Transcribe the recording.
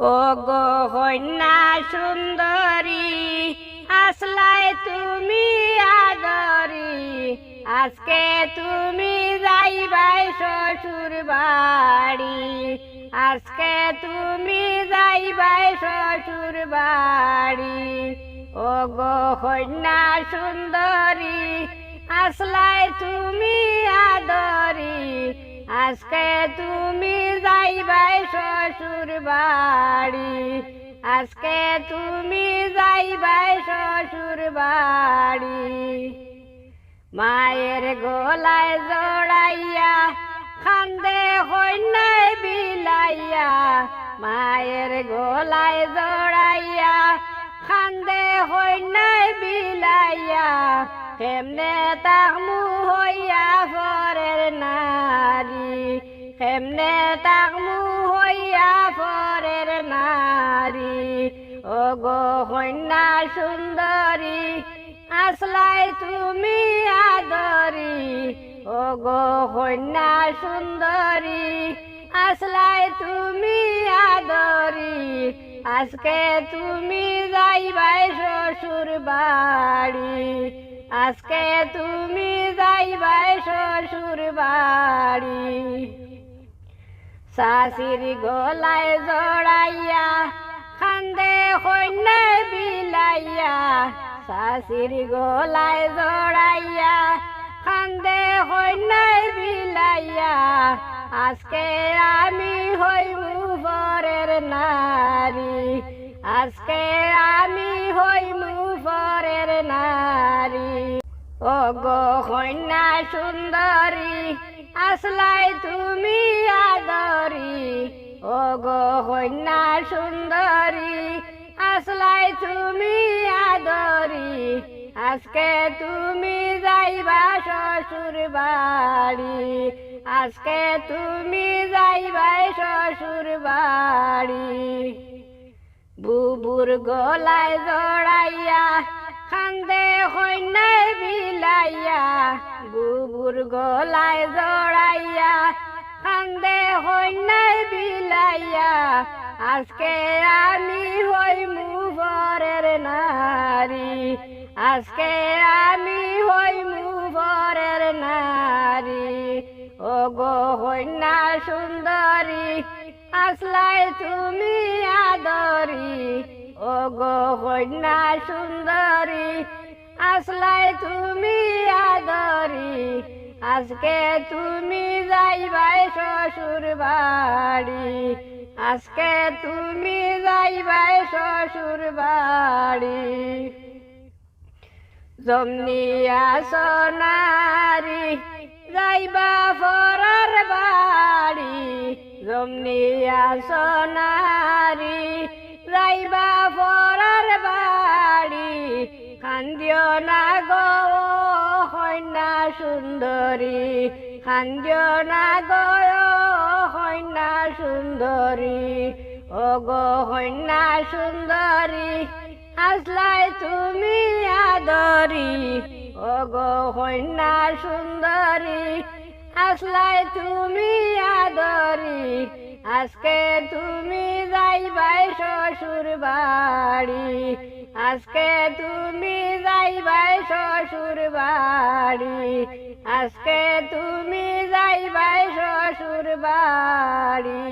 ও গো কন্যা সুন্দরী, আসলাই তুমি আদরি, আজকে তুমি যাইবাই শ্বশুর বাড়ি, আজকে তুমি যাইবাই শ্বশুর বাড়ি। ও গো কন্যা সুন্দরী, আসলাই তুমি আদরি, আজকে তুমি যাইবাই শ্বশুর বাড়ি, আজকে তুমি যাইবাই শ্বশুর বাড়ি। মায়ের গলায় জড়াইয়া কান্দে কন্যায় বিলাইয়া, মায়ের গলায় জড়াইয়া কান্দে কন্যায় বিলাইয়া, কেমনে তাকমু হইয়া পরের নারী, কেমনে তাকমু হইয়া পরের নারী। ও গো কন্যা সুন্দরী, আসলাই তুমি আদরি, ও গো কন্যা সুন্দরী, আসলাই তুমি আদরি, আজকে তুমি যাইবাই শ্বশুর বাড়ি, আজকে তুমি যাইবাই শ্বশুর বাড়ি। শাশির গলায় জড়াইয়া কান্দে কন্যায় বিলাইয়া, শাশির গলায় জড়াইয়া কান্দে কন্যায় বিলাইয়া, আজকে আমি হইমু পরের নারী, আজকে আমি হইমু পরের নারী। ও গো কন্যা সুন্দরী, আসলাই তুমি আদরি, ও গো কন্যা সুন্দরী, আসলাই তুমি আদরি, আজকে তুমি যাইবা শ্বশুর বাড়ি, আজকে তুমি যাইবাই শ্বশুর বাড়ি। বুবুর গলায় জড়াইয়া কান্দে কন্যায় বিলাইয়া, বুবুর গলায় জড়াইয়া কান্দে কন্যায় বিলাইয়া, আজকে আমি হইমু পরের নারী, আজকে আমি হইমু পরের নারী। ও গো কন্যা সুন্দরী, আসলাই তুমি আদরি, ও গো কন্যা সুন্দরী, আসলাই তুমি আদরি, আজকে তুমি যাইবাই শ্বশুর বাড়ি, আজকে তুমি যাইবাই শ্বশুর বাড়ি। জমনিয়া সোনারি যাইবা পরার বাড়ি, জমনিয়া সোনারি যাইবা পরার বাড়ি, কান্দিও না গো কন্যা সুন্দরী, কান্দিও না গো কন্যা সুন্দরী। ও গো কন্যা সুন্দরী, আসলাই তুমি আদরি, ও গো কন্যা সুন্দরী, আসলাই তুমি আদরি, আজকে তুমি যাইবাই শ্বশুর বাড়ি, আজকে তুমি যাইবাই শ্বশুর বাড়ি, আজকে তুমি যাইবাই শ্বশুর বাড়ি।